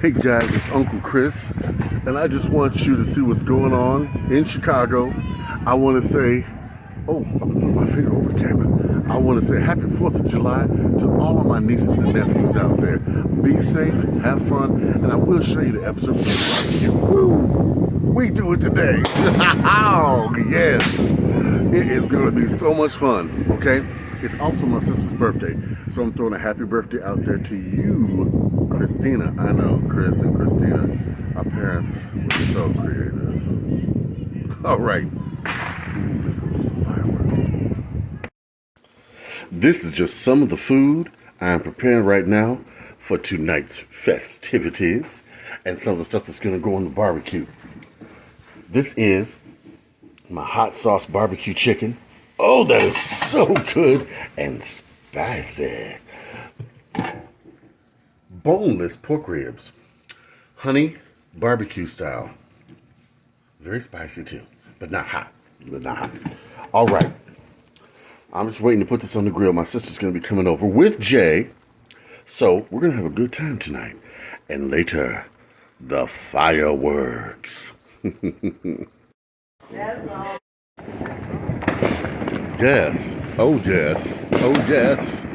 Hey guys, it's Uncle Chris, and I just want you to see what's going on in Chicago. I want to say, oh, I'm gonna put my finger over the camera. I want to say happy 4th of July to all of my nieces and nephews out there. Be safe, have fun, and I will show you the episode of Woo! We do it today. Oh, yes. It is going to be so much fun, okay? It's also my sister's birthday, so I'm throwing a happy birthday out there to you, Christina. I know, Chris and Christina, our parents were so creative. All right, let's go do some fireworks. This is just some of the food I'm preparing right now for tonight's festivities and some of the stuff that's going to go on the barbecue. This is my hot sauce barbecue chicken. Oh, that is so good and spicy. Boneless pork ribs. Honey barbecue style. Very spicy too, but not hot. All right. I'm just waiting to put this on the grill. My sister's going to be coming over with Jay. So we're going to have a good time tonight. And later, the fireworks. That's all. Yes. Oh, yes. Oh, yes.